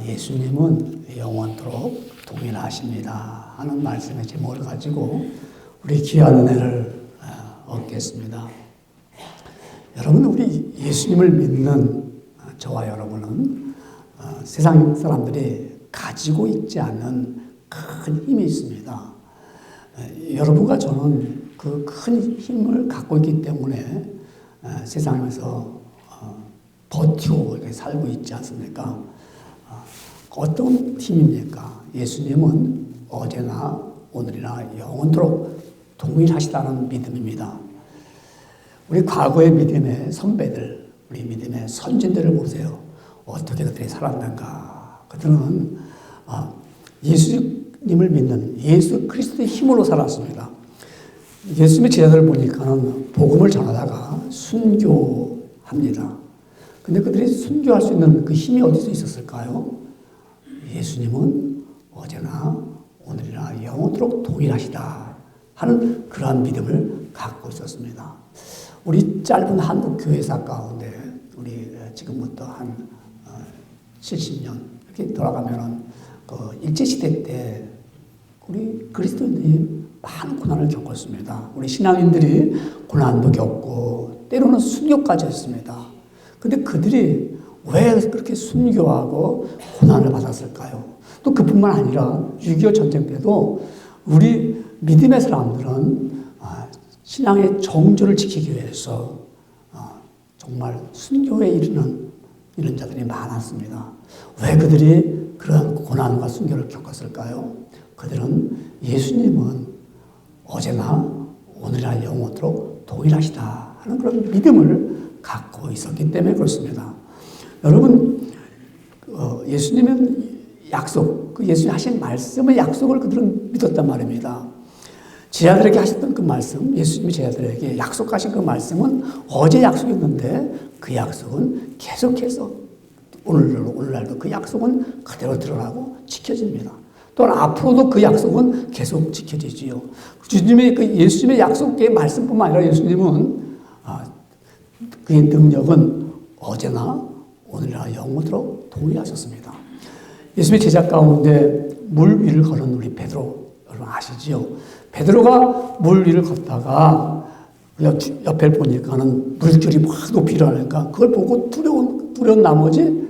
예수님은 영원토록 동일하십니다 하는 말씀의 제목을 가지고 우리 귀한 은혜를 얻겠습니다. 여러분, 우리 예수님을 믿는 저와 여러분은 세상 사람들이 가지고 있지 않는 큰 힘이 있습니다. 여러분과 저는 그 큰 힘을 갖고 있기 때문에 세상에서 버티고 이렇게 살고 있지 않습니까? 어떤 힘입니까? 예수님은 어제나 오늘이나 영원토록 동일하시다는 믿음입니다. 우리 과거의 믿음의 선배들, 우리 믿음의 선진들을 보세요. 어떻게 그들이 살았는가? 그들은 예수님을 믿는 예수 그리스도의 힘으로 살았습니다. 예수님의 제자들을 보니까는 복음을 전하다가 순교합니다. 근데 그들이 순교할 수 있는 그 힘이 어디서 있었을까요? 예수님은 어제나 오늘이나 영원토록 동일하시다 하는 그러한 믿음을 갖고 있었습니다. 우리 짧은 한국 교회사 가운데 우리 지금부터 한 70년 이렇게 돌아가면은 그 일제시대 때 우리 그리스도인들이 많은 고난을 겪었습니다. 우리 신앙인들이 고난도 겪고 때로는 순교까지 했습니다. 근데 그들이 왜 그렇게 순교하고 고난을 받았을까요? 또 그뿐만 아니라 6.25 전쟁 때도 우리 믿음의 사람들은 신앙의 정조를 지키기 위해서 정말 순교에 이르는 이런 자들이 많았습니다. 왜 그들이 그런 고난과 순교를 겪었을까요? 그들은 예수님은 어제나 오늘이나 영원토록 동일하시다 하는 그런 믿음을 갖고 있었기 때문에 그렇습니다. 여러분, 예수님은 약속, 그 예수님 하신 말씀의 약속을 그들은 믿었단 말입니다. 제자들에게 하셨던 그 말씀, 예수님이 제자들에게 약속하신 그 말씀은 어제 약속이었는데 그 약속은 계속해서 오늘날도 그 약속은 그대로 드러나고 지켜집니다. 또한 앞으로도 그 약속은 계속 지켜지지요. 주님의 그 예수님의 약속의 말씀뿐만 아니라 예수님은 그의 능력은 어제나 오늘이나 영원토록 동일하셨습니다. 예수님의 제자 가운데 물 위를 걸은 우리 베드로 여러분 아시지요? 베드로가 물 위를 걷다가 옆에 보니까는 물줄이 막 높이 일어나니까 그걸 보고 두려운 나머지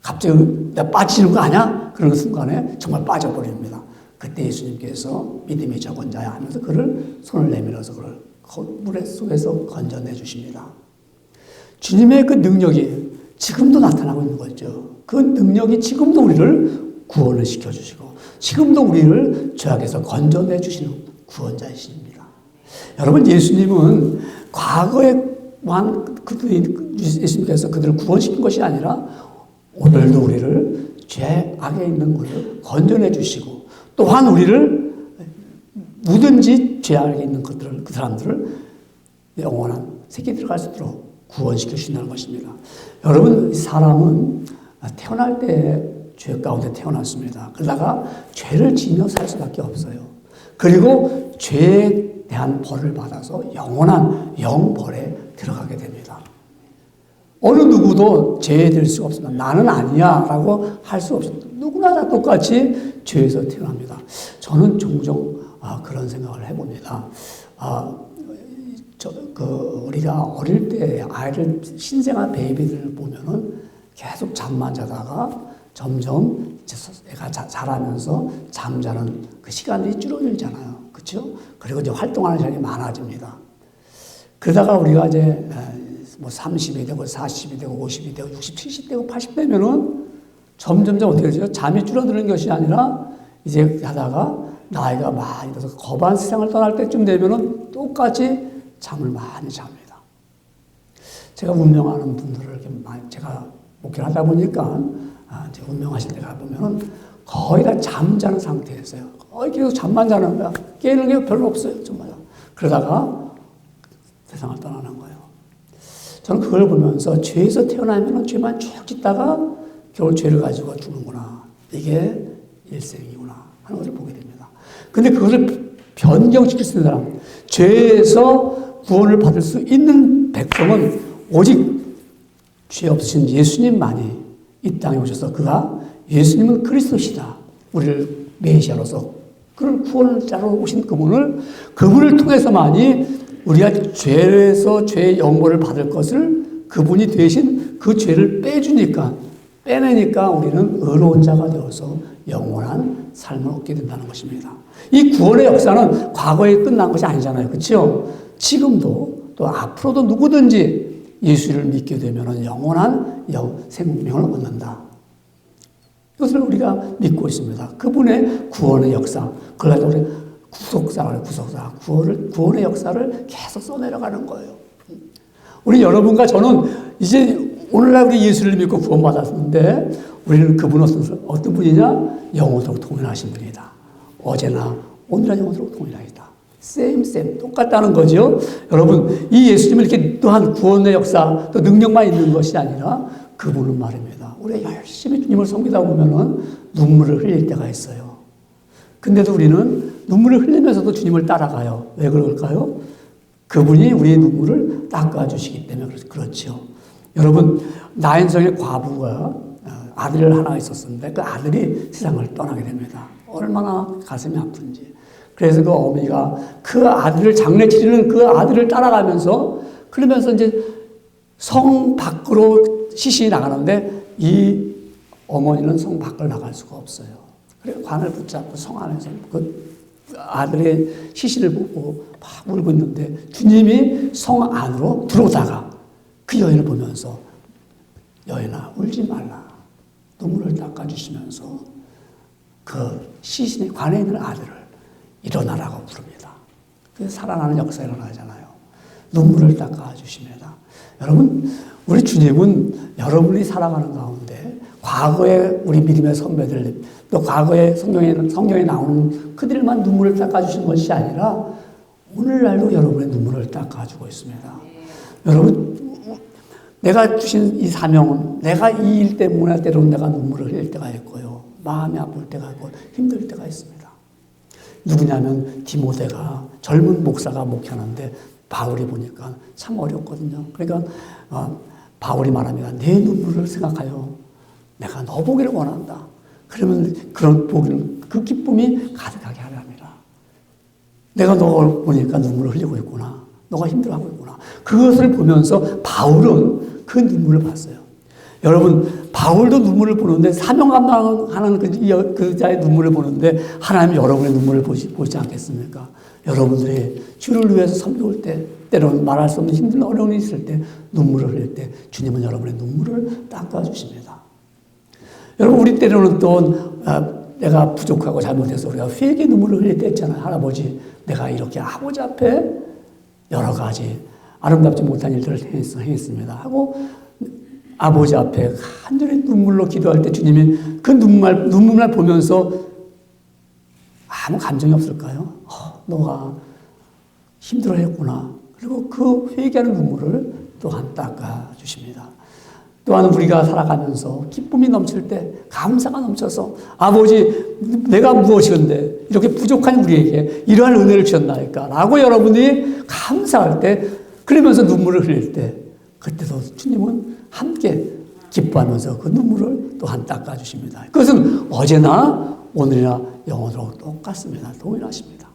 갑자기 나 빠지는 거 아니야? 그런 순간에 정말 빠져버립니다. 그때 예수님께서 믿음이 적은 자야 하면서 그를 손을 내밀어서 그를 물 속에서 건져내 주십니다. 주님의 그 능력이 지금도 나타나고 있는 거죠. 그 능력이 지금도 우리를 구원을 시켜주시고 지금도 우리를 죄악에서 건져내 주시는 구원자이십니다. 여러분, 예수님은 과거에 예수님께서 그들을 구원시킨 것이 아니라 오늘도 우리를 죄악에 있는 것을 건져내 주시고 또한 우리를 누든지 죄악에 있는 그 사람들을 영원한 세계에 들어갈 수 있도록 구원시켜 주신다는 것입니다. 여러분, 사람은 태어날 때 죄 가운데 태어났습니다. 그러다가 죄를 지며 살 수밖에 없어요. 그리고 죄에 대한 벌을 받아서 영원한 영벌에 들어가게 됩니다. 어느 누구도 죄될 수가 없습니다. 나는 아니야 라고 할 수 없습니다. 누구나 다 똑같이 죄에서 태어납니다. 저는 종종 그런 생각을 해봅니다. 우리가 어릴 때 아이들 신생아 베이비들을 보면은 계속 잠만 자다가 점점 애가 자라면서 잠자는 그 시간이 줄어들잖아요. 그렇죠? 그리고 이제 활동하는 시간이 많아집니다. 그러다가 우리가 이제 뭐 30이 되고 40이 되고 50이 되고 60, 70 되고 80 되면은 점점점 어떻게 되죠? 잠이 줄어드는 것이 아니라 이제 하다가 나이가 많이 들어서 거반 세상을 떠날 때쯤 되면은 똑같이 잠을 많이 잡니다. 제가 운명하는 분들을 이렇게 많이 제가 목회를 하다 보니까 제가 운명하실 때 가보면은 거의 다 잠자는 상태였어요. 거의 계속 잠만 자는 거야. 깨는 게 별로 없어요. 정말. 그러다가 세상을 떠나는 거예요. 저는 그걸 보면서 죄에서 태어나면 죄만 쭉 짓다가 겨울 죄를 가지고 죽는구나. 이게 일생이구나 하는 것을 보게 됩니다. 근데 그것을 변경시킬 수 있는 사람, 죄에서 구원을 받을 수 있는 백성은 오직 죄 없으신 예수님만이 이 땅에 오셔서 그가 예수님은 그리스도시다. 우리를 메시아로서 그런 구원자로 오신 그분을 통해서만이 우리가 죄에서 죄의 영벌을 받을 것을 그분이 대신 그 죄를 빼내니까 우리는 의로운 자가 되어서 영원한 삶을 얻게 된다는 것입니다. 이 구원의 역사는 과거에 끝난 것이 아니잖아요. 그렇죠? 지금도 또 앞으로도 누구든지 예수를 믿게 되면 영원한 생명을 얻는다. 이것을 우리가 믿고 있습니다. 그분의 구원의 역사, 그걸 가지고 우리 구원의 역사를 계속 써내려가는 거예요. 우리 여러분과 저는 이제 오늘날 우리 예수를 믿고 구원받았는데 우리는 그분은 어떤 분이냐? 영원토록 동일하신 분이다. 어제나 오늘날 영원토록 동일하다. same 똑같다는 거죠. 여러분, 이 예수님은 이렇게 또한 구원의 역사, 또 능력만 있는 것이 아니라 그분은 말입니다. 우리가 열심히 주님을 섬기다 보면은 눈물을 흘릴 때가 있어요. 근데도 우리는 눈물을 흘리면서도 주님을 따라가요. 왜 그럴까요? 그분이 우리의 눈물을 닦아주시기 때문에 그렇죠. 여러분, 나인성의 과부가 아들을 하나 있었는데 그 아들이 세상을 떠나게 됩니다. 얼마나 가슴이 아픈지. 그래서 그 어머니가 그 아들을 장례 치르는 그 아들을 따라가면서 그러면서 이제 성 밖으로 시신이 나가는데 이 어머니는 성 밖을 나갈 수가 없어요. 그래서 관을 붙잡고 성 안에서 그 아들의 시신을 보고 막 울고 있는데 주님이 성 안으로 들어오다가 그 여인을 보면서 여인아 울지 말라 눈물을 닦아주시면서 그 시신의 관에 있는 아들을 일어나라고 부릅니다. 그래서 살아나는 역사가 일어나잖아요. 눈물을 닦아주십니다. 여러분, 우리 주님은 여러분이 살아가는 가운데 과거에 우리 믿음의 선배들 또 과거에 성경에 나오는 그들만 눈물을 닦아주신 것이 아니라 오늘날도 여러분의 눈물을 닦아주고 있습니다. 여러분, 내가 주신 이 사명은 내가 이 일 때문에 때로는 내가 눈물을 흘릴 때가 있고요. 마음이 아플 때가 있고 힘들 때가 있습니다. 누구냐면 디모데가 젊은 목사가 목회하는데 바울이 보니까 참 어렵거든요. 그러니까 바울이 말합니다. 내 눈물을 생각하여 내가 너 보기를 원한다. 그러면 그런 보기를 그 기쁨이 가득하게 하랍니다. 내가 너 보니까 눈물을 흘리고 있구나. 너가 힘들어하고 있구나. 그것을 보면서 바울은 그 눈물을 봤어요. 여러분, 바울도 눈물을 보는데 사명 감당하는 그 자의 눈물을 보는데 하나님이 여러분의 눈물을 보지 않겠습니까? 여러분들이 주를 위해서 섬겨올 때, 때로는 말할 수 없는 힘든 어려움이 있을 때, 눈물을 흘릴 때 주님은 여러분의 눈물을 닦아주십니다. 여러분, 우리 때로는 또 내가 부족하고 잘못해서 우리가 회개 눈물을 흘릴 때 있잖아요. 할아버지, 내가 이렇게 아버지 앞에 여러 가지 아름답지 못한 일들을 행했습니다 하고 아버지 앞에 간절히 눈물로 기도할 때 주님이 그 눈물만 보면서 아무 감정이 없을까요? 너가 힘들어했구나. 그리고 그 회개하는 눈물을 또한 닦아주십니다. 또한 우리가 살아가면서 기쁨이 넘칠 때 감사가 넘쳐서 아버지 내가 무엇이건데 이렇게 부족한 우리에게 이러한 은혜를 주셨나이까 라고 여러분이 감사할 때 그러면서 눈물을 흘릴 때 그때도 주님은 함께 기뻐하면서 그 눈물을 또한 닦아주십니다. 그것은 어제나 오늘이나 영원토록 똑같습니다. 동일하십니다.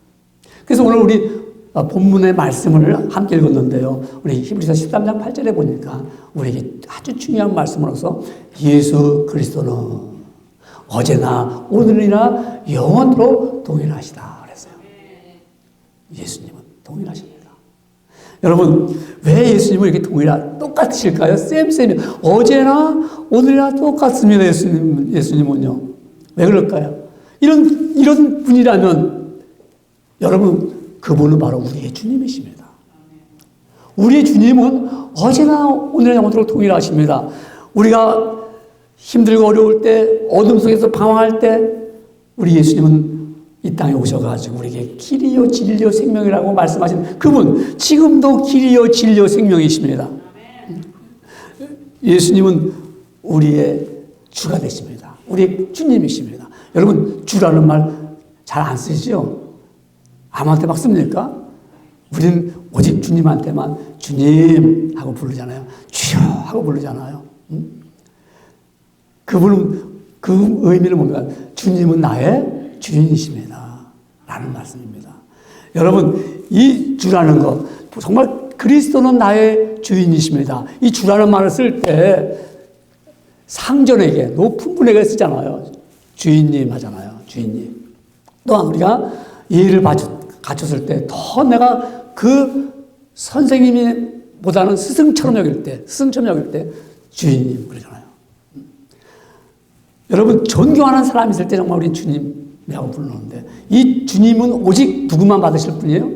그래서 오늘 우리 본문의 말씀을 함께 읽었는데요. 우리 히브리서 13장 8절에 보니까 우리에게 아주 중요한 말씀으로서 예수 그리스도는 어제나 오늘이나 영원토록 동일하시다 그랬어요. 예수님은 동일하십니다. 여러분, 왜 예수님은 이렇게 똑같으실까요? 쌤 어제나 오늘이나 똑같습니다. 예수님은요. 왜 그럴까요? 이런 분이라면 여러분, 그분은 바로 우리의 주님이십니다. 우리의 주님은 어제나 오늘이나 영원토록 동일하십니다. 우리가 힘들고 어려울 때, 어둠 속에서 방황할 때 우리 예수님은 이 땅에 오셔가지고 우리에게 길이요 진리요 생명이라고 말씀하신 그분, 지금도 길이요 진리요 생명이십니다. 예수님은 우리의 주가 되십니다. 우리의 주님이십니다. 여러분, 주라는 말 잘 안 쓰시죠? 아무한테 막 씁니까? 우리는 오직 주님한테만 주님 그분은 그 의미는 뭡니까? 주님은 나의 주인이십니다. 라는 말씀입니다. 여러분, 이 주라는 거, 정말 그리스도는 나의 주인이십니다. 이 주라는 말을 쓸 때 상전에게, 높은 분에게 쓰잖아요. 주인님 하잖아요. 주인님. 또한 우리가 예의를 갖췄을 때 더 내가 그 선생님보다는 스승처럼 여길 때 주인님 그러잖아요. 여러분, 존경하는 사람이 있을 때 정말 우리는 주님이라고 부르는데, 이 주님은 오직 누구만 받으실 분이에요?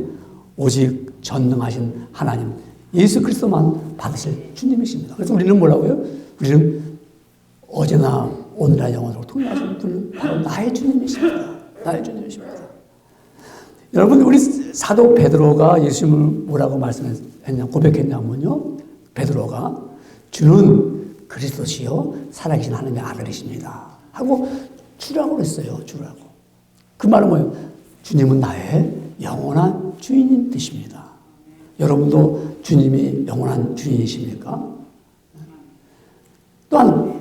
오직 전능하신 하나님, 예수 그리스도만 받으실 주님이십니다. 그래서 우리는 뭐라고요? 우리는 어제나 오늘날 영원으로 통일하신 분은 바로 나의 주님이십니다. 나의 주님이십니다. 여러분, 우리 사도 베드로가 예수님을 뭐라고 말씀했냐, 고백했냐면요. 베드로가 주는 그리스도시요 살아계신 하나님의 아들이십니다 하고 주라고 했어요. 주라고. 그 말은 뭐예요? 주님은 나의 영원한 주인인 뜻입니다. 여러분도 주님이 영원한 주인이십니까? 또한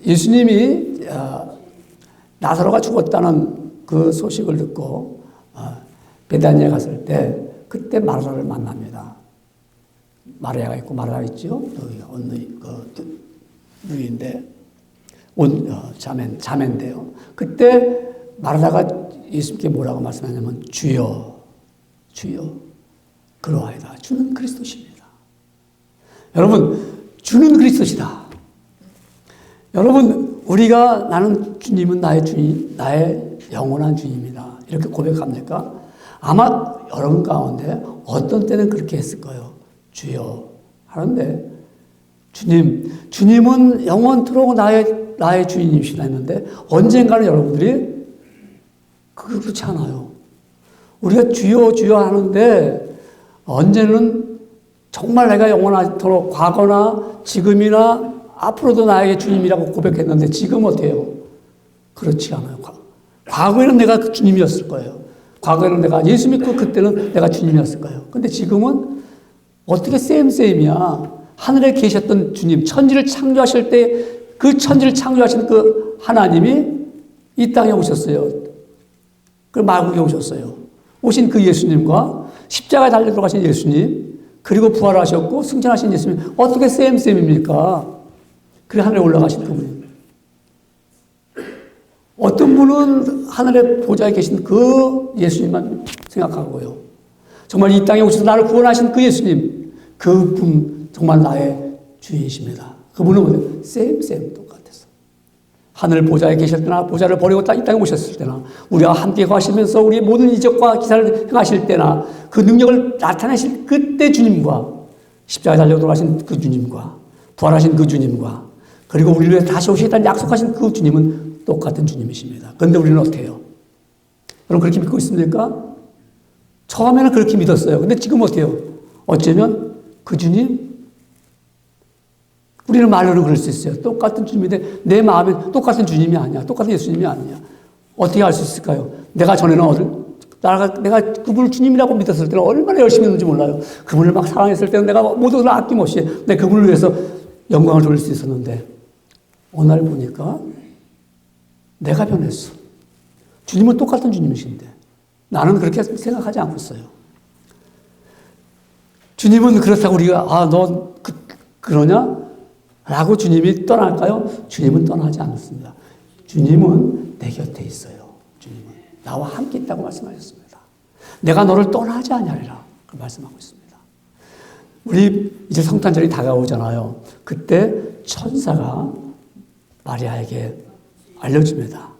예수님이 나사로가 죽었다는 그 소식을 듣고 베다니에 갔을 때 그때 마르다를 만납니다. 마리아가 있고 마르다가 있죠. 누이인데 자매인데요. 그때 마르다가 예수님께 뭐라고 말씀하냐면 주여 그러하이다. 주는 그리스도십니다. 여러분, 주는 그리스도시다. 여러분, 우리가 나는 주님은 나의 주인, 나의 영원한 주님이다. 이렇게 고백합니까? 아마 여러분 가운데 어떤 때는 그렇게 했을 거예요. 주여 하는데 주님은 영원토록 나의 주인이시다 했는데 언젠가는 여러분들이 그렇지 않아요. 우리가 주여 하는데 언제는 정말 내가 영원토록 과거나 지금이나 앞으로도 나에게 주님이라고 고백했는데 지금 어때요? 그렇지 않아요. 과거에는 내가 그 주님이었을 거예요. 과거에는 내가 예수 믿고 그때는 내가 주님이었을 거예요. 근데 지금은 어떻게 쌤이야. 하늘에 계셨던 주님, 천지를 창조하실 때 그 천지를 창조하신 그 하나님이 이 땅에 오셨어요. 그 마국에 오셨어요. 오신 그 예수님과 십자가에 달려 들어가신 예수님, 그리고 부활하셨고 승천하신 예수님, 어떻게 쌤입니까? 그래 하늘에 올라가신 그분이. 어떤 분은 하늘의 보좌에 계신 그 예수님만 생각하고요. 정말 이 땅에 오셔서 나를 구원하신 그 예수님, 그분 정말 나의 주인이십니다. 그분은 뭐예요? 쌤 똑같았어. 하늘 보좌에 계실 때나 보좌를 버리고 이 땅에 오셨을 때나 우리와 함께 가시면서 우리의 모든 이적과 기사를 행하실 때나 그 능력을 나타내실 그때 주님과 십자가에 달려 돌아가신 그 주님과 부활하신 그 주님과 그리고 우리를 위해 다시 오시겠다는 약속하신 그 주님은 똑같은 주님이십니다. 그런데 우리는 어떻게 해요? 여러분 그렇게 믿고 있습니까? 처음에는 그렇게 믿었어요. 근데 지금 어떻게 해요? 어쩌면 그 주님, 우리는 말로는 그럴 수 있어요. 똑같은 주님인데 내 마음엔 똑같은 주님이 아니야. 똑같은 예수님이 아니야. 어떻게 알 수 있을까요? 내가 전에는 내가 그분을 주님이라고 믿었을 때는 얼마나 열심히 했는지 몰라요. 그분을 막 사랑했을 때는 내가 모든 걸 아낌없이 내 그분을 위해서 영광을 돌릴 수 있었는데 어느 날 보니까 내가 변했어. 주님은 똑같은 주님이신데 나는 그렇게 생각하지 않고 있어요. 주님은 그렇다고 우리가 너 그러냐? 라고 주님이 떠날까요? 주님은 떠나지 않습니다. 주님은 내 곁에 있어요. 주님은 나와 함께 있다고 말씀하셨습니다. 내가 너를 떠나지 아니하리라 그 말씀하고 있습니다. 우리 이제 성탄절이 다가오잖아요. 그때 천사가 마리아에게 알려줍니다.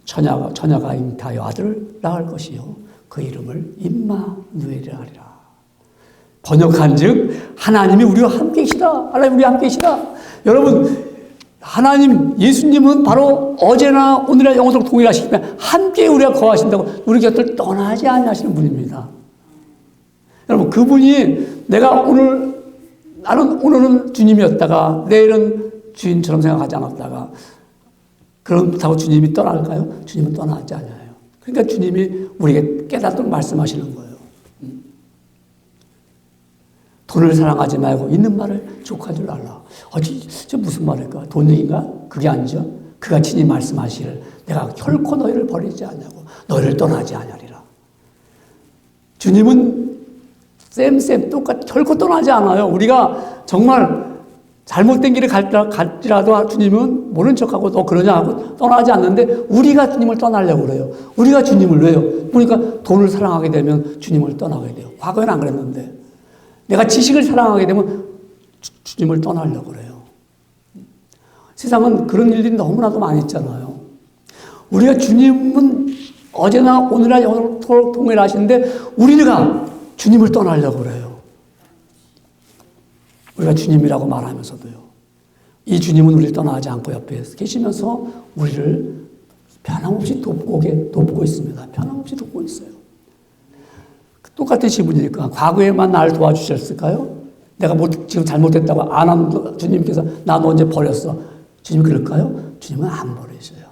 처녀가 잉타하여 아들을 낳을 것이요 그 이름을 임마누엘이라 하리라. 번역한즉 하나님이 우리와 함께 계시다. 하나님 우리와 함께 계시다. 여러분 하나님 예수님은 바로 어제나 오늘날 영원토록 동일하시기 때문에 함께 우리가 거하신다고 우리 곁을 떠나지 아니하시는 분입니다. 여러분 그분이 나는 오늘은 주님이었다가 내일은 주인처럼 생각하지 않았다가 그렇다고 주님이 떠날까요? 주님은 떠나지 않아요. 그러니까 주님이 우리에게 깨닫도록 말씀하시는 거예요. 돈을 사랑하지 말고 있는 말을 족하지 말라. 저 무슨 말일까? 돈 얘기인가? 그게 아니죠. 그가 친히 말씀하시기를 내가 결코 너희를 버리지 않냐고 너희를 떠나지 않으리라. 주님은 똑같이 결코 떠나지 않아요. 우리가 정말 잘못된 길을 갈지라도 주님은 모른 척하고 너 그러냐 하고 떠나지 않는데 우리가 주님을 떠나려고 그래요. 우리가 주님을 왜요? 그러니까 돈을 사랑하게 되면 주님을 떠나게 돼요. 과거에는 안 그랬는데 내가 지식을 사랑하게 되면 주님을 떠나려고 그래요. 세상은 그런 일들이 너무나도 많이 있잖아요. 우리가 주님은 어제나 오늘나 영원토록 동일하신데 우리가 주님을 떠나려고 그래요. 우리가 주님이라고 말하면서도요. 이 주님은 우리를 떠나지 않고 옆에 계시면서 우리를 변함없이 돕고 있습니다. 변함없이 돕고 있어요. 똑같은 지분이니까 과거에만 나를 도와주셨을까요? 내가 지금 잘못했다고 안 하면 주님께서 나 너 언제 버렸어? 주님 그럴까요? 주님은 안 버리셔요.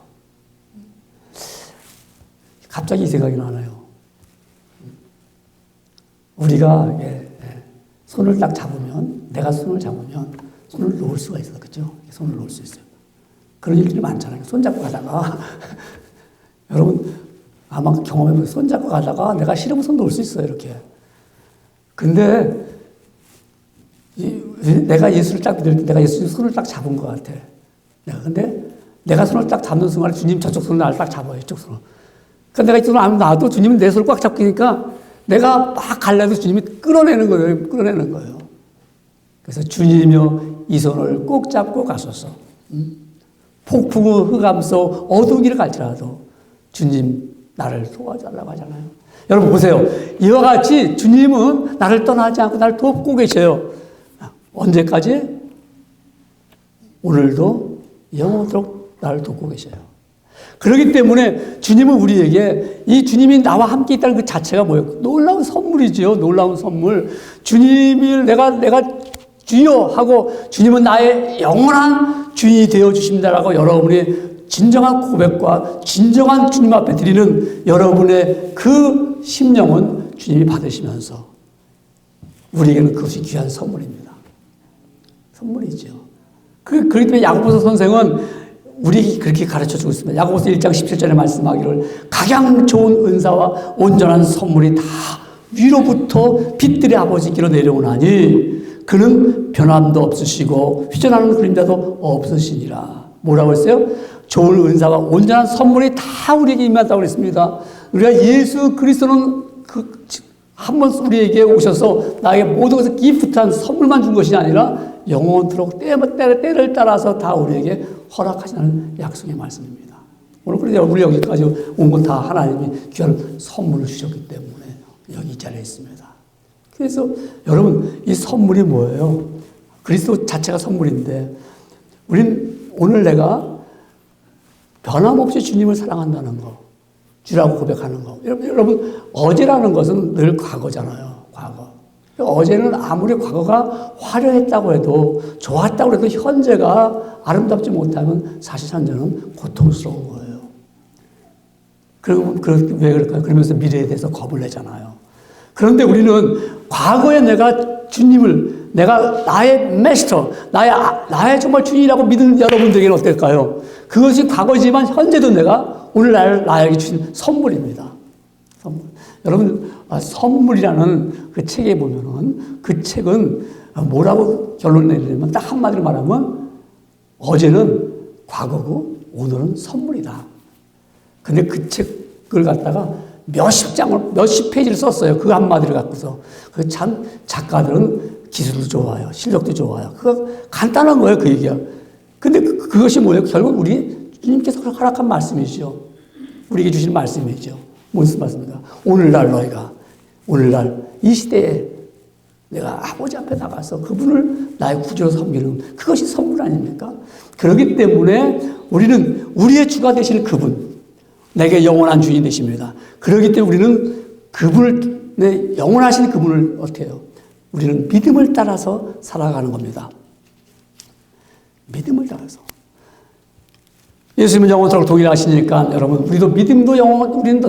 갑자기 이 생각이 나네요. 우리가 손을 딱 잡으면 내가 손을 잡으면 손을 놓을 수가 있어요. 그렇죠? 손을 놓을 수 있어요. 그런 일들이 많잖아요. 손 잡고 가다가 여러분 아마 경험해보면 손 잡고 가다가 내가 싫으면 손 놓을 수 있어요. 이렇게. 근데 내가 예수를 딱 믿을 때 내가 예수님 손을 딱 잡은 것 같아. 근데 내가 손을 딱 잡는 순간에 주님 저쪽 손을 나를 딱 잡아요. 이쪽 손을. 그러니까 내가 이쪽으로 안 놔도 주님은 내 손을 꽉 잡히니까 내가 막 갈래도 주님이 끌어내는 거예요. 그래서 주님이여 이 손을 꼭 잡고 가소서. 폭풍우 흑암 속 어두운 길을 갈지라도 주님 나를 도와달라고 하잖아요. 여러분 보세요. 이와 같이 주님은 나를 떠나지 않고 나를 돕고 계셔요. 언제까지? 오늘도 영원토록 나를 돕고 계셔요. 그렇기 때문에 주님은 우리에게 이 주님이 나와 함께 있다는 그 자체가 뭐예요? 놀라운 선물이지요. 놀라운 선물. 주님이 내가 주여 하고 주님은 나의 영원한 주인이 되어 주십니다라고 여러분이 진정한 고백과 진정한 주님 앞에 드리는 여러분의 그 심령은 주님이 받으시면서 우리에게는 그것이 귀한 선물입니다. 선물이죠. 그렇기 때문에 야고보서 선생은 우리 그렇게 가르쳐주고 있습니다. 야고보서 1장 17절에 말씀하기를 각양 좋은 은사와 온전한 선물이 다 위로부터 빛들의 아버지께로 내려오나니 그는 변함도 없으시고 휘전하는 그림자도 없으시니라. 뭐라고 했어요? 좋은 은사와 온전한 선물이 다 우리에게 임한다고 했습니다. 우리가 예수 그리스도는 한 번 우리에게 오셔서 나에게 모든 것을 기프트한 선물만 준 것이 아니라 영원토록 때를 따라서 다 우리에게 허락하시는 약속의 말씀입니다. 오늘 그래서 우리 여기까지 온 건 다 하나님이 귀한 선물을 주셨기 때문에 여기 이 자리에 있습니다. 그래서 여러분 이 선물이 뭐예요? 그리스도 자체가 선물인데 우린 오늘 내가 변함없이 주님을 사랑한다는 거, 주라고 고백하는 거. 여러분 어제라는 것은 늘 과거잖아요. 과거. 어제는 아무리 과거가 화려했다고 해도 좋았다고 해도 현재가 아름답지 못하면 사실 현재는 고통스러운 거예요. 왜 그럴까요? 그러면서 미래에 대해서 겁을 내잖아요. 그런데 우리는 과거에 내가 주님을 내가 나의 메스터, 나의 정말 주인이라고 믿는 여러분들에게는 어떨까요? 그것이 과거지만 현재도 내가 오늘날 나에게 주신 선물입니다. 선물. 여러분, 선물이라는 그 책에 보면은 그 책은 뭐라고 결론 내리냐면 딱 한마디로 말하면 어제는 과거고 오늘은 선물이다. 근데 그 책을 갖다가 몇십 페이지를 썼어요. 그 한마디를 갖고서. 그 참 작가들은 기술도 좋아요. 실력도 좋아요. 그거 간단한 거예요. 그 얘기가. 근데 그것이 뭐예요? 결국 우리 주님께서 허락한 말씀이죠. 우리에게 주신 말씀이죠. 무슨 말씀입니까? 오늘날 이 시대에 내가 아버지 앞에 나가서 그분을 나의 구주로 섬기는 그것이 선물 아닙니까? 그렇기 때문에 우리는 우리의 주가 되시는 그분, 내게 영원한 주인이 되십니다. 그렇기 때문에 우리는 그분을, 영원하신 그분을 어떻게 해요? 우리는 믿음을 따라서 살아가는 겁니다. 믿음을 따라서. 예수님은 영원토록 동일하시니까 여러분 우리도 믿음도 우리는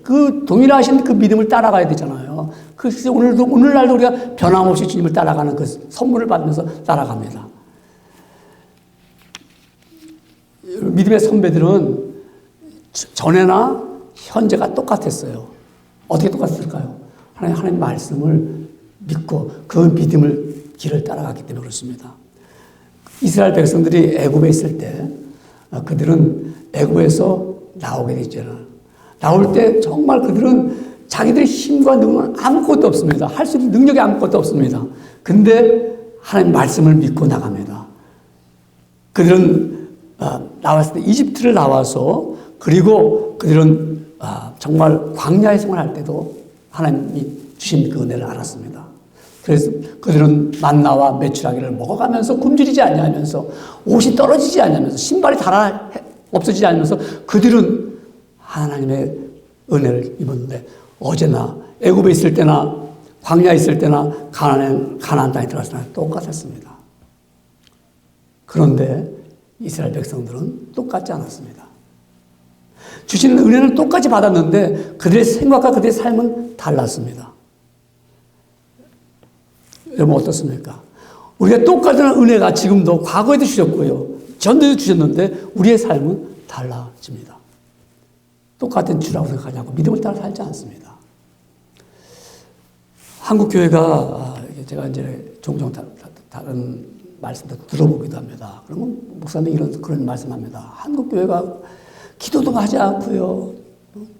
그 동일하신 그 믿음을 따라가야 되잖아요. 그래서 오늘날도 우리가 변함없이 주님을 따라가는 그 선물을 받으면서 따라갑니다. 믿음의 선배들은 전에나 현재가 똑같았어요. 어떻게 똑같을까요? 하나님 말씀을 믿고 그 믿음을 길을 따라갔기 때문에 그렇습니다. 이스라엘 백성들이 애굽에 있을 때 그들은 애굽에서 나오게 됐잖아요. 나올 때 정말 그들은 자기들의 힘과 능력은 아무것도 없습니다. 할 수 있는 능력이 아무것도 없습니다. 근데 하나님 말씀을 믿고 나갑니다. 그들은 나왔을 때 이집트를 나와서 그리고 그들은 정말 광야에 생활할 때도 하나님이 주신 그 은혜를 알았습니다. 그래서 그들은 만나와 메추라기를 먹어가면서 굶주리지 아니하면서 옷이 떨어지지 아니하면서 신발이 없어지지 않으면서 그들은 하나님의 은혜를 입었는데 어제나 애굽에 있을 때나 광야에 있을 때나 가나안 땅에 들어갔을 때나 똑같았습니다. 그런데 이스라엘 백성들은 똑같지 않았습니다. 주시는 은혜는 똑같이 받았는데 그들의 생각과 그들의 삶은 달랐습니다. 여러분 어떻습니까? 우리가 똑같은 은혜가 지금도 과거에도 주셨고요. 전에도 주셨는데 우리의 삶은 달라집니다. 똑같은 주라고 생각하지 않고 믿음을 따라 살지 않습니다. 한국교회가 제가 이제 종종 다른 말씀도 들어보기도 합니다. 그러면 목사님이 그런 말씀합니다. 한국교회가 기도도 하지 않고요.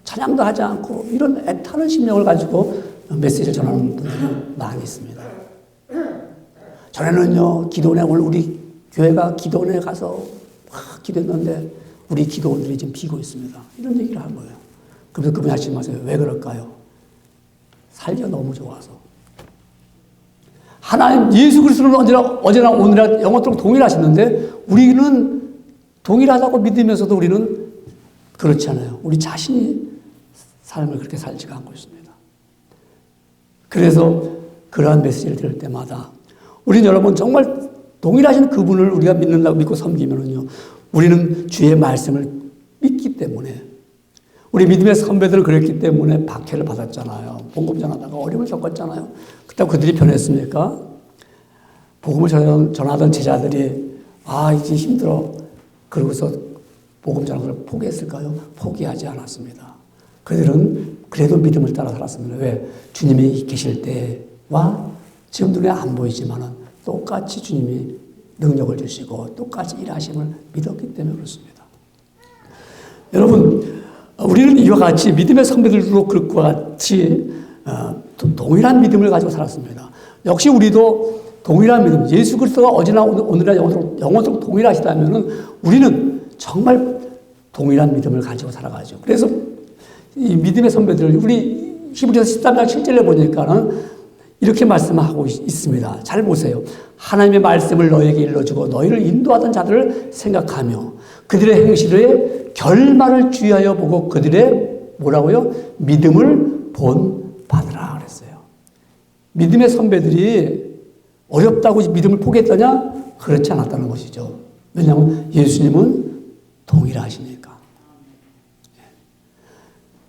찬양도 하지 않고 이런 애타는 심령을 가지고 메시지를 전하는 분들이 많이 있습니다. 전에는요, 기도원에 오늘 우리 교회가 기도원에 가서 막 기도했는데 우리 기도원들이 지금 비고 있습니다. 이런 얘기를 한 거예요. 그래서 그분이 하시는 말씀이 왜 그럴까요? 살기가 너무 좋아서. 하나님 예수 그리스도는 어제나 오늘이나 영원토록 동일하시는데 우리는 동일하다고 믿으면서도 우리는 그렇지 않아요. 우리 자신이 삶을 그렇게 살지가 않고 있습니다. 그래서 그러한 메시지를 들을 때마다 우리는 여러분 정말 동일하신 그분을 우리가 믿는다고 믿고 섬기면은요, 우리는 주의 말씀을 믿기 때문에 우리 믿음의 선배들은 그랬기 때문에 박해를 받았잖아요. 복음 전하다가 어려움을 겪었잖아요. 그렇다고 그들이 변했습니까? 복음을 전하던 제자들이 이제 힘들어 그러고서 복음 전하는 걸 포기했을까요? 포기하지 않았습니다. 그들은 그래도 믿음을 따라 살았습니다. 왜? 주님이 계실 때와 지금 눈에 안 보이지만은 똑같이 주님이 능력을 주시고 똑같이 일하심을 믿었기 때문에 그렇습니다. 여러분, 우리는 이와 같이 믿음의 선배들도 그것과 같이 동일한 믿음을 가지고 살았습니다. 역시 우리도 동일한 믿음, 예수 그리스도가 어제나 오늘이나 영원토록 동일하시다면은 우리는 정말 동일한 믿음을 가지고 살아가죠. 그래서 이 믿음의 선배들, 우리 히브리서 13장 7절에 보니까는 이렇게 말씀하고 있습니다. 잘 보세요. 하나님의 말씀을 너에게 일러주고 너희를 인도하던 자들을 생각하며 그들의 행실의 결말을 주의하여 보고 그들의 뭐라고요? 믿음을 본받으라 그랬어요. 믿음의 선배들이 어렵다고 믿음을 포기했더냐? 그렇지 않았다는 것이죠. 왜냐하면 예수님은 동일하시니까.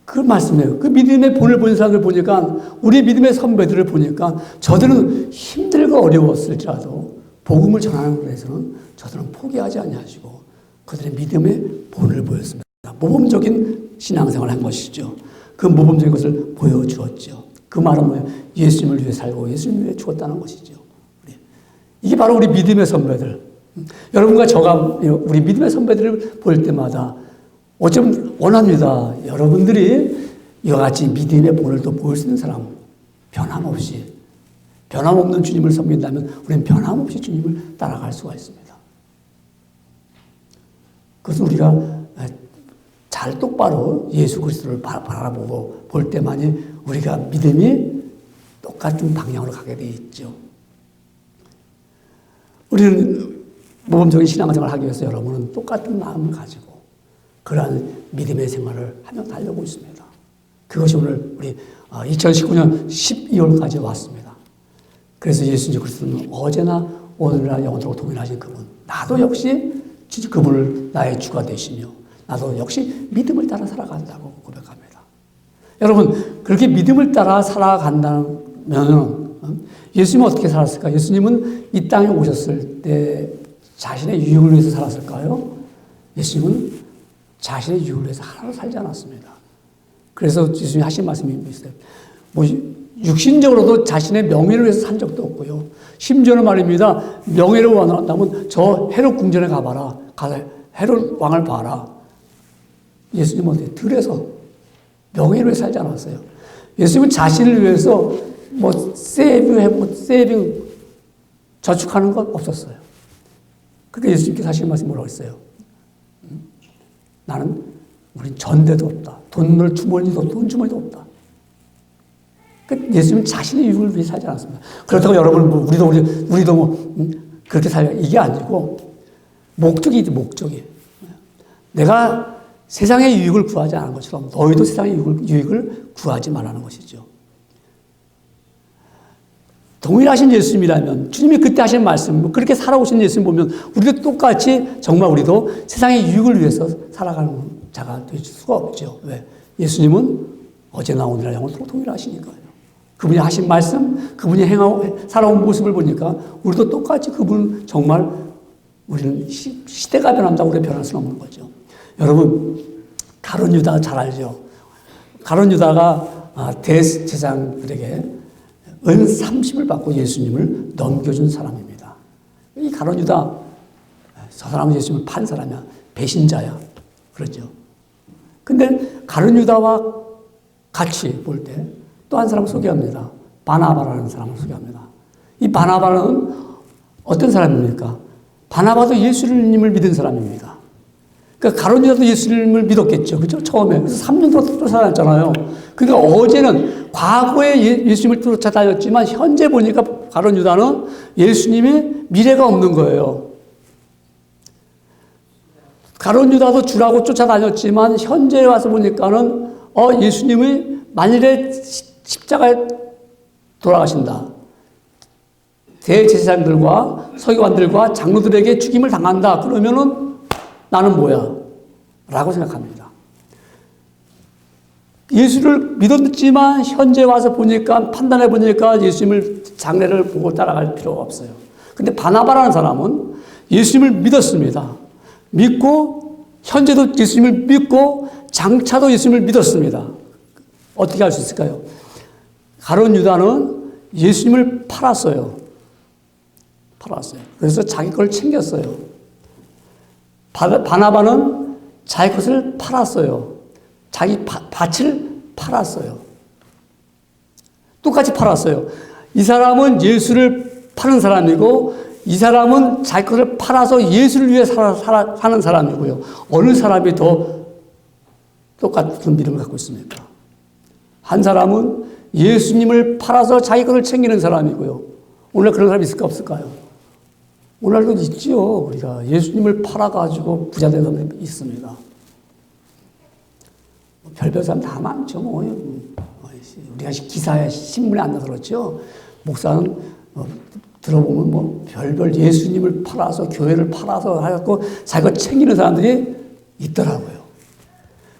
그 말씀이에요. 그 믿음의 본을 본 사람들 보니까, 우리 믿음의 선배들을 보니까 저들은 힘들고 어려웠을지라도 복음을 전하는 것에서는 저들은 포기하지 아니하시고 그들의 믿음의 본을 보였습니다. 모범적인 신앙생활을 한 것이죠. 그 모범적인 것을 보여주었죠. 그 말은 뭐예요? 예수님을 위해 살고 예수님을 위해 죽었다는 것이죠. 이게 바로 우리 믿음의 선배들. 여러분과 저가 우리 믿음의 선배들을 볼 때마다 어쩌면 원합니다. 여러분들이 이와 같이 믿음의 본을 또 보일 수 있는 사람, 변함없는 주님을 섬긴다면 우리는 변함없이 주님을 따라갈 수가 있습니다. 그것은 우리가 잘 똑바로 예수 그리스도를 바라보고 볼 때만이 우리가 믿음이 똑같은 방향으로 가게 되어 있죠. 우리는 모범적인 신앙생활을 하기 위해서 여러분은 똑같은 마음을 가지고 그러한 믿음의 생활을 하며 달려고 있습니다. 그것이 오늘 우리 2019년 12월까지 왔습니다. 그래서 예수 그리스도는 어제나 오늘이나 영원토록 동일하신 그분, 나도 역시 그분을 나의 주가 되시며 나도 역시 믿음을 따라 살아간다고 고백합니다. 여러분, 그렇게 믿음을 따라 살아간다면 예수님은 어떻게 살았을까? 예수님은 이 땅에 오셨을 때 자신의 유익을 위해서 살았을까요? 예수님은 자신의 유익을 위해서 하나도 살지 않았습니다. 그래서 예수님이 하신 말씀이 있어요. 뭐 육신적으로도 자신의 명예를 위해서 산 적도 없고요. 심지어는 말입니다. 명예를 원한다면 저 헤롯 궁전에 가봐라. 가서 헤롯 왕을 봐라. 예수님은 어때요? 들에서 명예를 위해 살지 않았어요. 예수님은 자신을 위해서 뭐 세이빙 저축하는 건 없었어요. 그러니까 예수님께서 하신 말씀이 뭐라고 했어요? 나는 우린 전대도 없다. 돈 주머니도 없다. 그러니까 예수님은 자신의 유익을 위해 살지 않았습니다. 그렇다고 여러분 우리도 그렇게 살려 이게 아니고 목적이 내가 세상의 유익을 구하지 않은 것처럼 너희도 세상의 유익을 구하지 말라는 것이죠. 동일하신 예수님이라면 주님이 그때 하신 말씀 그렇게 살아오신 예수님 보면 우리도 똑같이 정말 우리도 세상의 유익을 위해서 살아가는 자가 될 수가 없죠. 왜? 예수님은 어제나 오늘날 영원토록 동일하시니까요. 그분이 하신 말씀, 그분이 살아온 모습을 보니까 우리도 똑같이 그분 정말 우리는 시대가 변한다고 우리가 변할 수는 없는 거죠. 여러분, 가룟 유다 잘 알죠? 가룟 유다가 대제사장들에게 은 30을 받고 예수님을 넘겨준 사람입니다. 이 가룟 유다, 저 사람은 예수님을 판 사람이야. 배신자야. 그렇죠. 근데 가룟 유다와 같이 볼 때 또 한 사람을 소개합니다. 바나바라는 사람을 소개합니다. 이 바나바는 어떤 사람입니까? 바나바도 예수님을 믿은 사람입니다. 그러니까 가룟 유다도 예수님을 믿었겠죠. 그렇죠? 처음에. 그래서 3년 동안 쫓아다녔잖아요. 그러니까 어제는 과거에 예수님을 쫓아다녔지만 현재 보니까 가룟 유다는 예수님의 미래가 없는 거예요. 가룟 유다도 주라고 쫓아다녔지만 현재 와서 보니까는 예수님이 만일에 십자가에 돌아가신다. 대제사장들과 서기관들과 장로들에게 죽임을 당한다. 그러면은 나는 뭐야? 라고 생각합니다. 예수를 믿었지만 현재 와서 보니까 판단해 보니까 예수님을 장례를 보고 따라갈 필요가 없어요. 근데 바나바라는 사람은 예수님을 믿었습니다. 믿고 현재도 예수님을 믿고 장차도 예수님을 믿었습니다. 어떻게 할 수 있을까요? 가룟 유다는 예수님을 팔았어요. 그래서 자기 걸 챙겼어요. 바나바는 자기 것을 팔았어요. 자기 밭을 팔았어요. 똑같이 팔았어요. 이 사람은 예수를 파는 사람이고 이 사람은 자기 것을 팔아서 예수를 위해 사는 사람이고요. 어느 사람이 더 똑같은 믿음을 갖고 있습니까? 한 사람은 예수님을 팔아서 자기 것을 챙기는 사람이고요. 오늘 그런 사람이 있을까 없을까요? 오늘도 있지요. 우리가 예수님을 팔아가지고 부자 된 사람이 있습니다. 별별 사람 다 많죠. 우리가 기사에 신문에 안 나서 그렇죠. 목사는 들어보면 별별 예수님을 팔아서 교회를 팔아서 해갖고 자기가 챙기는 사람들이 있더라고요.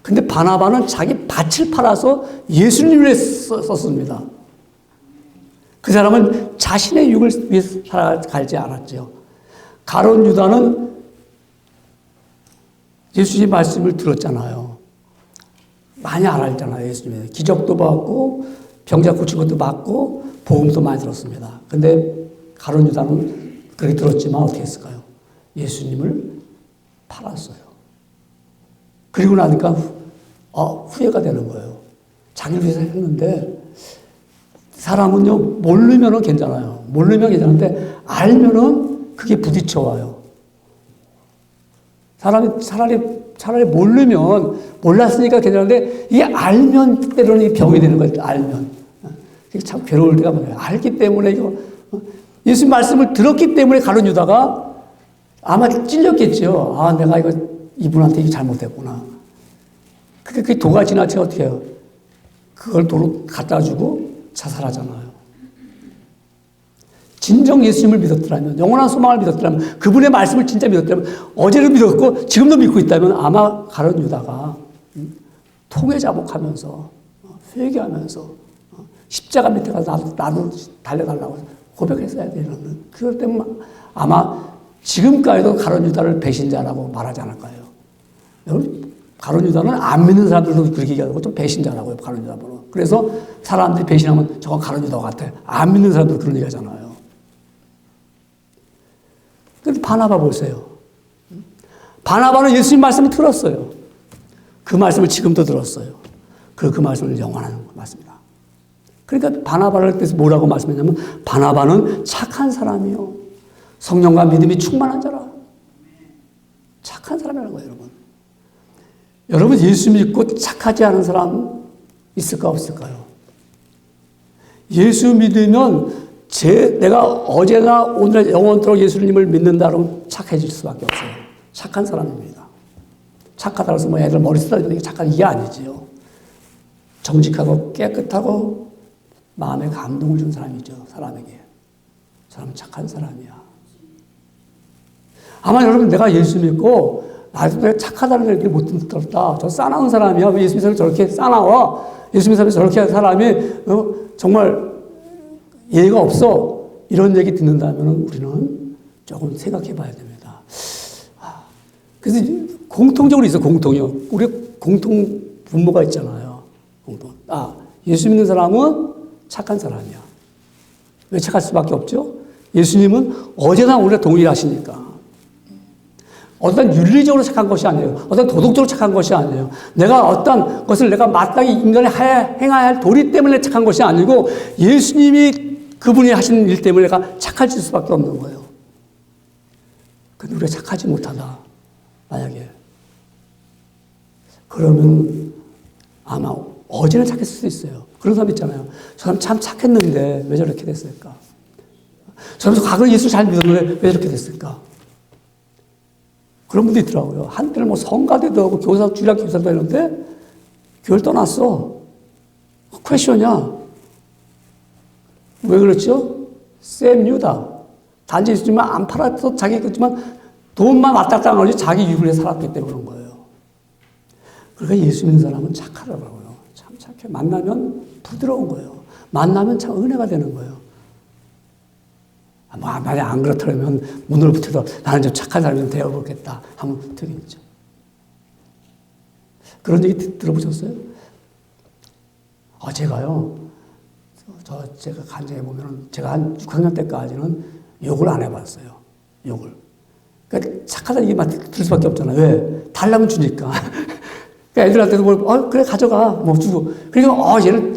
근데 바나바는 자기 밭을 팔아서 예수님을 위해 썼습니다. 그 사람은 자신의 유익을 위해 살아가지 않았죠. 가룟 유다는 예수님 말씀을 들었잖아요. 많이 알았잖아요. 예수님의 기적도 받고 병자 고친 것도 받고 복음도 많이 들었습니다. 근데 가룟 유다는 그렇게 들었지만 어떻게 했을까요? 예수님을 팔았어요. 그리고 나니까 후회가 되는 거예요. 자기를 위해서 했는데 사람은요 모르면은 괜찮아요. 모르면 괜찮은데 알면은 그게 부딪혀와요. 사람이 차라리 모르면 몰랐으니까 괜찮은데 이게 알면 때로는 병이 되는 거예요. 알면 이게 참 괴로울 때가 많아요. 알기 때문에 이거 예수 말씀을 들었기 때문에 가룟 유다가 아마 찔렸겠죠. 내가 이분한테 이거 잘못했구나. 그 도가 지나치면 어떻게 해요? 그걸 도로 갖다 주고 자살하잖아요. 진정 예수님을 믿었더라면, 영원한 소망을 믿었더라면, 그분의 말씀을 진짜 믿었더라면, 어제도 믿었고 지금도 믿고 있다면 아마 가룟 유다가 통회자복하면서 회개하면서 십자가 밑에 가서 나도 달려달라고 고백했어야 되는 그것 때문에 아마 지금까지도 가룟 유다를 배신자라고 말하지 않을까요? 여러분, 가룟 유다는 안 믿는 사람들도 그렇게 얘기하고 좀 배신자라고요, 가룟 유다는. 그래서 사람들이 배신하면 저건 가룟 유다 같아. 안 믿는 사람들 그런 얘기 하잖아요. 근데 바나바 보세요. 바나바는 예수님 말씀을 들었어요. 그 말씀을 지금도 들었어요. 그 말씀을 영원한 말씀이다. 그러니까 바나바를 그래서 뭐라고 말씀했냐면 바나바는 착한 사람이요. 성령과 믿음이 충만한 자라. 착한 사람이라는 거예요, 여러분. 여러분 예수 믿고 착하지 않은 사람 있을까 없을까요? 예수 믿으면 내가 어제나 오늘 영원토록 예수님을 믿는다 그러면 착해질 수밖에 없어요. 착한 사람입니다. 착하다고 해서 뭐 애들 머리 쓰다 보니까 착한 이게 아니지요. 정직하고 깨끗하고 마음에 감동을 준 사람이죠. 사람에게. 사람은 착한 사람이야. 아마 여러분 내가 예수 믿고 내가 착하다는 얘기를 못 들었다. 저 싸나운 사람이야. 왜 예수 믿으면 저렇게 싸나워? 예수 믿으면 저렇게 한 사람이 정말 예의가 없어. 이런 얘기 듣는다면 우리는 조금 생각해 봐야 됩니다. 그래서 공통적으로 있어, 공통이요. 우리 공통 분모가 있잖아요. 예수 믿는 사람은 착한 사람이야. 왜 착할 수밖에 없죠? 예수님은 어제나 오늘 동일하시니까. 어떤 윤리적으로 착한 것이 아니에요. 어떤 도덕적으로 착한 것이 아니에요. 내가 어떤 것을 내가 마땅히 인간이 행해야 할 도리 때문에 착한 것이 아니고 예수님이 그분이 하시는 일 때문에 내가 착해질 수밖에 없는 거예요. 근데 우리가 착하지 못하다. 만약에. 그러면 아마 어제는 착했을 수도 있어요. 그런 사람 있잖아요. 저 사람 참 착했는데 왜 저렇게 됐을까? 저 사람 과거에 예수 잘 믿었는데 왜 저렇게 됐을까? 그런 분도 있더라고요. 한때는 뭐 성가대도 하고 교사, 주일학 교사도 했는데 교회를 떠났어. 퀘션이야. 왜 그렇죠? 샘 유다. 단지 있지만 안 팔아도 자기 그렇지만 돈만 왔다 갔다 하는 거지 자기 유익을 위해 살았기 때문에 그런 거예요. 그러니까 예수 믿는 사람은 착하더라고요. 참 착해. 만나면 부드러운 거예요. 만나면 참 은혜가 되는 거예요. 만약 안 그렇다면 문을 붙여서 나는 좀 착한 사람이 좀 되어보겠다 하면 되겠죠. 그런 얘기 들어보셨어요? 제가요, 제가 간증해 보면은 제가 한 6학년 때까지는 욕을 안 해봤어요. 욕을. 그러니까 착하다는 얘기만 들을 수밖에 없잖아요. 왜? 달라면 주니까. 그러니까 애들한테도 뭐, 그래, 가져가. 뭐 주고. 그러니까, 얘는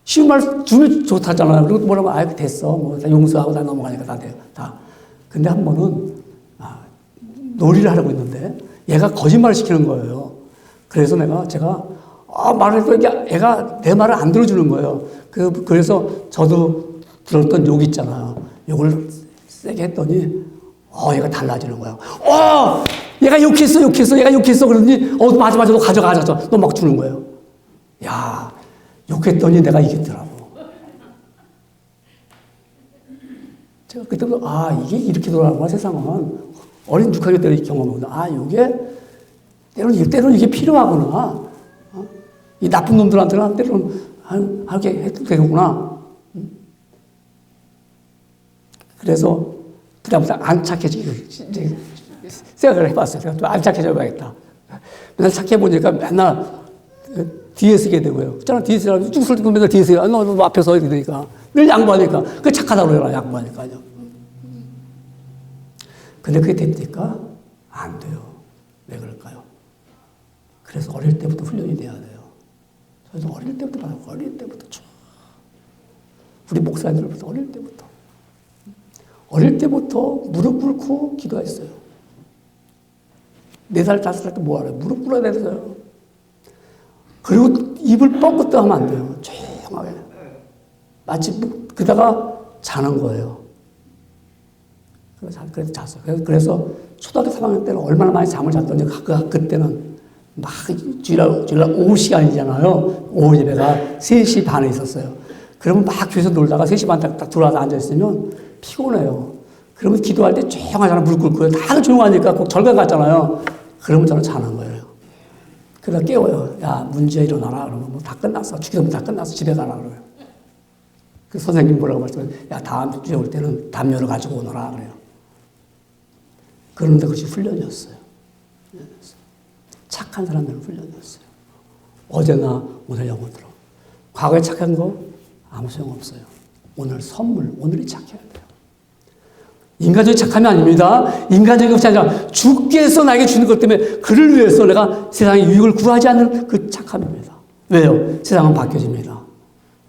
쉬운 말 주면 좋다잖아요. 그리고 뭐라고, 됐어. 뭐, 다 용서하고 다 넘어가니까 다 돼요. 다. 근데 한 번은, 놀이를 하려고 했는데, 얘가 거짓말을 시키는 거예요. 그래서 제가, 말을 해도 애가 내 말을 안 들어주는 거예요. 그래서 저도 들었던 욕 있잖아요. 욕을 세게 했더니, 얘가 달라지는 거야. 얘가 욕했어. 얘가 욕했어. 그러더니, 맞아. 너 가져가. 너 막 주는 거예요. 야, 욕했더니 내가 이겼더라고. 제가 그때부터, 이게 이렇게 돌아가는 거야, 세상은. 어린 6학년 때 경험하구나. 이게, 때로는 이게 필요하구나. 이 나쁜 놈들한테는 때로는, 이렇게 해도 되겠구나. 그래서, 부담부터 안 착해지기, 생각을 해봤어요. 제가 좀 안 착해져봐야겠다. 맨날 착해보니까 맨날 뒤에 서게 되고요. 저는 뒤에 서라고 쭉 설득하면 맨날 뒤에 서요. 너 앞에 서야 되니까. 늘 양보하니까. 그게 착하다고 그러잖아, 양보하니까요. 근데 그게 됩니까? 안 돼요. 왜 그럴까요? 그래서 어릴 때부터 훈련이 돼야 돼요. 저도 어릴 때부터 봐요. 어릴 때부터 쭉. 우리 목사님들부터 어릴 때부터. 어릴 때부터 무릎 꿇고 기도했어요. 4살, 5살 때 뭐 하래요? 무릎 꿇어야 되어요. 그리고 입을 뻥긋도 하면 안 돼요. 조용하게. 마치 그러다가 자는 거예요. 그래서 잤어요. 그래서 초등학교 3학년 때는 얼마나 많이 잠을 잤던지 그때는 막 주일날 오후 시간이잖아요. 오후 예배가 3시 반에 있었어요. 그러면 막 교회에서 놀다가 3시 반 딱 들어와서 앉아있으면 피곤해요. 그러면 기도할 때 조용하잖아요. 무릎 꿇고요. 다 조용하니까 꼭 절간 같잖아요. 그러면 저는 자는 거예요. 그러다 깨워요. 야, 문제 일어나라. 그러면 뭐 다 끝났어. 주기도문 다 끝났어. 집에 가라. 그래요. 그 선생님 뭐라고 말씀하세요? 야, 다음 주에 올 때는 담요를 가지고 오너라. 그래요. 그런데 그것이 훈련이었어요. 착한 사람들을 훈련했어요. 어제나 오늘 영혼으로. 과거에 착한 거 아무 소용없어요. 오늘 선물, 오늘이 착해야 돼요. 인간적인 착함이 아닙니다. 인간적인 것이 아니라 주께서 나에게 주는 것 때문에 그를 위해서 내가 세상의 유익을 구하지 않는 그 착함입니다. 왜요? 세상은 바뀌어집니다.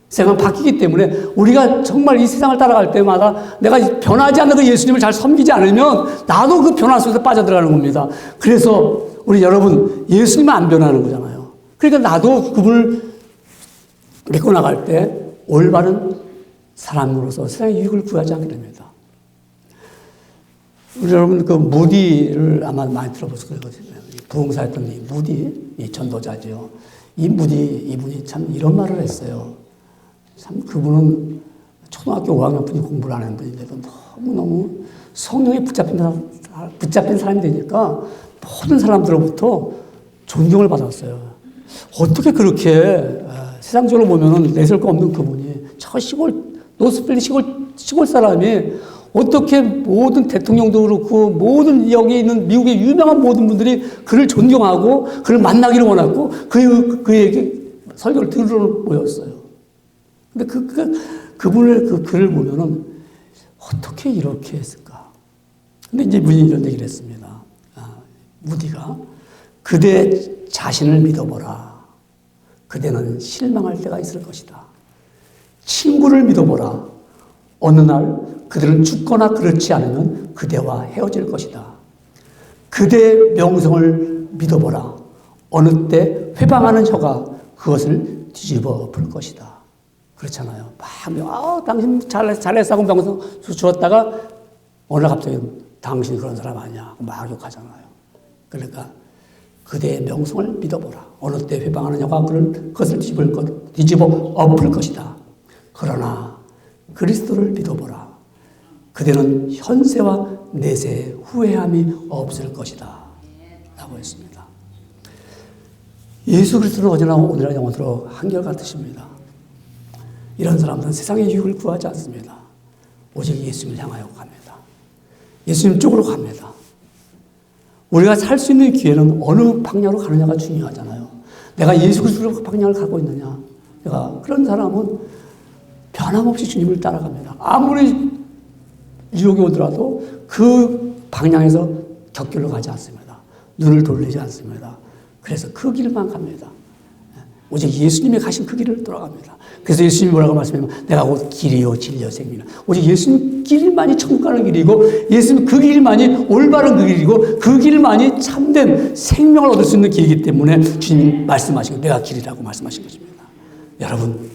세상은 바뀌기 때문에 우리가 정말 이 세상을 따라갈 때마다 내가 변하지 않는 그 예수님을 잘 섬기지 않으면 나도 그 변화 속에서 빠져들어가는 겁니다. 그래서 우리 여러분, 예수님은 안 변하는 거잖아요. 그러니까 나도 그분을 믿고 나갈 때 올바른 사람으로서 세상의 유익을 구하지 않게 됩니다. 우리 여러분 그 무디를 아마 많이 들어보실 거거든요. 부흥사였던 이 무디, 이 전도자죠. 이 무디 이분이 참 이런 말을 했어요. 참 그분은 초등학교 5학년 분이 공부를 안 하는 분인데도 너무너무 성령에 붙잡힌 사람이 되니까 모든 사람들로부터 존경을 받았어요. 어떻게 그렇게 세상적으로 보면은 내설 거 없는 그분이 저 노스필드 시골 사람이 어떻게 모든 대통령도 그렇고 모든 여기 있는 미국의 유명한 모든 분들이 그를 존경하고 그를 만나기를 원했고 그에게 설교를 들으러 모였어요. 근데 그분의 그 글을 보면은 어떻게 이렇게 했을까? 근데 이제 문이 이런 얘기를 했습니다. 무디가 그대 자신을 믿어보라. 그대는 실망할 때가 있을 것이다. 친구를 믿어보라. 어느 날 그들은 죽거나 그렇지 않으면 그대와 헤어질 것이다. 그대의 명성을 믿어보라. 어느 때 회방하는 혀가 그것을 뒤집어 엎을 것이다. 그렇잖아요. 막, 당신 잘했어 하고 명성 주었다가 어느 날 갑자기 당신이 그런 사람 아니야. 막 욕하잖아요. 그러니까 그대의 명성을 믿어보라. 어느 때 회방하는 혀가 그것을 뒤집어 엎을 것이다. 그러나 그리스도를 믿어보라. 그대는 현세와 내세에 후회함이 없을 것이다. 라고 했습니다. 예수 그리스도는 어제나 오늘날 영원토록 한결같으십니다. 이런 사람들은 세상의 유익을 구하지 않습니다. 오직 예수님을 향하여 갑니다. 예수님 쪽으로 갑니다. 우리가 살 수 있는 기회는 어느 방향으로 가느냐가 중요하잖아요. 내가 예수 그리스도로 방향을 가고 있느냐. 그런 사람은 변함없이 주님을 따라갑니다. 아무리 유혹이 오더라도 그 방향에서 격결로 가지 않습니다. 눈을 돌리지 않습니다. 그래서 그 길만 갑니다. 오직 예수님이 가신 그 길을 돌아갑니다. 그래서 예수님이 뭐라고 말씀하면 내가 곧 길이요 진리요 생명이라. 오직 예수님 길만이 천국 가는 길이고 예수님 그 길만이 올바른 그 길이고 그 길만이 참된 생명을 얻을 수 있는 길이기 때문에 주님이 말씀하시고 내가 길이라고 말씀하신 것입니다. 여러분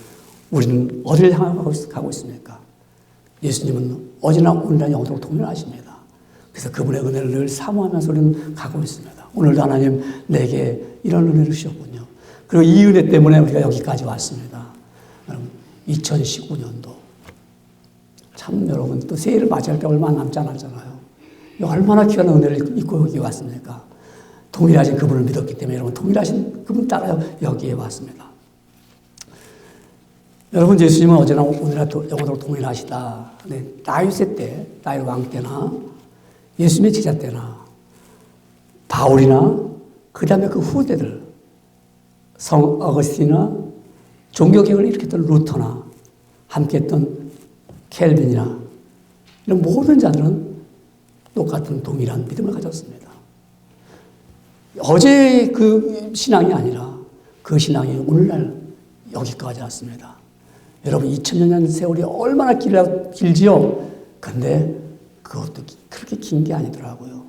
우리는 어디를 향하고 가고 있습니까? 예수님은 어제나 오늘날 영원토록 동일하십니다. 그래서 그분의 은혜를 늘 사모하면서 우리는 가고 있습니다. 오늘도 하나님 내게 이런 은혜를 주셨군요. 그리고 이 은혜 때문에 우리가 여기까지 왔습니다. 여러분 2019년도 참 여러분 또 새해를 맞이할 게 얼마 남지 않았잖아요. 얼마나 귀한 은혜를 입고 여기 왔습니까? 동일하신 그분을 믿었기 때문에 여러분 동일하신 그분 따라 여기에 왔습니다. 여러분 예수님은 어제나 오늘날 영원토록 동일하시다. 네, 다윗의 때, 다윗 왕 때나 예수님의 제자 때나 바울이나 그 다음에 그 후대들 성 어거스틴이나 종교개혁을 일으켰던 루터나 함께했던 켈빈이나 이런 모든 자들은 똑같은 동일한 믿음을 가졌습니다. 어제 그 신앙이 아니라 그 신앙이 오늘날 여기까지 왔습니다. 여러분 2000년 세월이 얼마나 길지요? 근데 그것도 그렇게 긴 게 아니더라고요.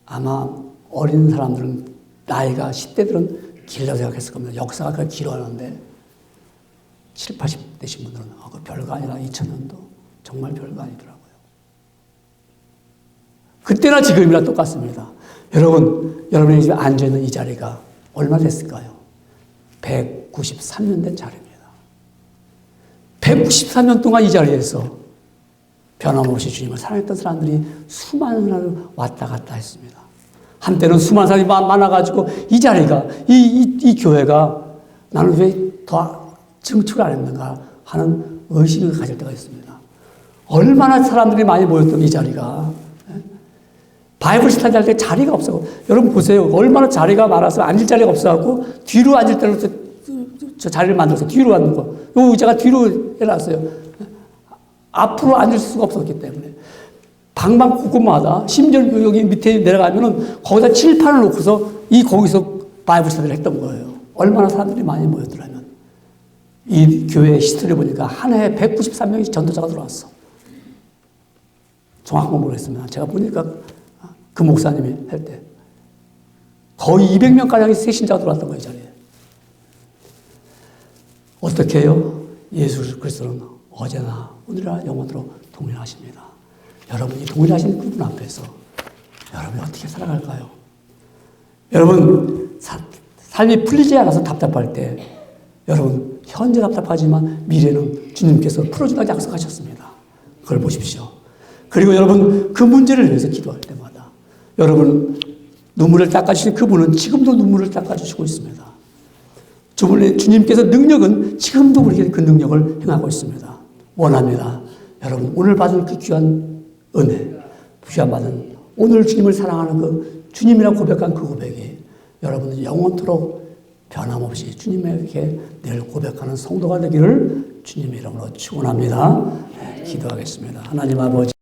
아마 어린 사람들은 나이가 10대들은 길다고 생각했을 겁니다. 역사가 그렇게 길어하는데 70, 80대신 분들은 그 별거 아니라 2000년도 정말 별거 아니더라고요. 그때나 지금이나 똑같습니다. 여러분이 지금 앉아있는 이 자리가 얼마 됐을까요? 193년 된 자리입니다. 193년 동안 이 자리에서 변함없이 주님을 사랑했던 사람들이 수많은 사람을 왔다 갔다 했습니다. 한때는 수많은 사람이 많아가지고 이 자리가, 이 교회가 나는 왜 더 증축을 안 했는가 하는 의식을 가질 때가 있습니다. 얼마나 사람들이 많이 모였던 이 자리가 바이블 스터디 할 때 자리가 없어. 여러분 보세요. 얼마나 자리가 많아서 앉을 자리가 없어갖고 뒤로 앉을 때로 저 자리를 만들어서 뒤로 앉는 거. 요 의자가 뒤로 해놨어요. 앞으로 앉을 수가 없었기 때문에. 방방 곳곳마다 심지어 여기 밑에 내려가면은 거기다 칠판을 놓고서 거기서 바이블 스터디를 했던 거예요. 얼마나 사람들이 많이 모였더라면. 이 교회 히스토리 보니까 한 해에 193명이 전도자가 들어왔어. 정확한 건 모르겠습니다. 제가 보니까 그 목사님이 할 때 거의 200명가량의 새신자가 들어왔던 거예요, 이 자리에. 어떻게 해요? 예수 그리스도는 어제나 오늘이나 영원토록 동일하십니다. 여러분이 동일하신 그분 앞에서 여러분이 어떻게 살아갈까요? 여러분 삶이 풀리지 않아서 답답할 때 여러분 현재 답답하지만 미래는 주님께서 풀어준다고 약속하셨습니다. 그걸 보십시오. 그리고 여러분 그 문제를 위해서 기도할 때마다 여러분 눈물을 닦아주신 그분은 지금도 눈물을 닦아주시고 있습니다. 주님께서 능력은 지금도 우리에게 그 능력을 행하고 있습니다. 원합니다. 여러분 오늘 받은 그 귀한 은혜, 부여받은 오늘 주님을 사랑하는 그 주님이라고 고백한 그 고백이 여러분은 영원토록 변함없이 주님에게 늘 고백하는 성도가 되기를 주님의 이름으로 축원합니다. 기도하겠습니다. 하나님 아버지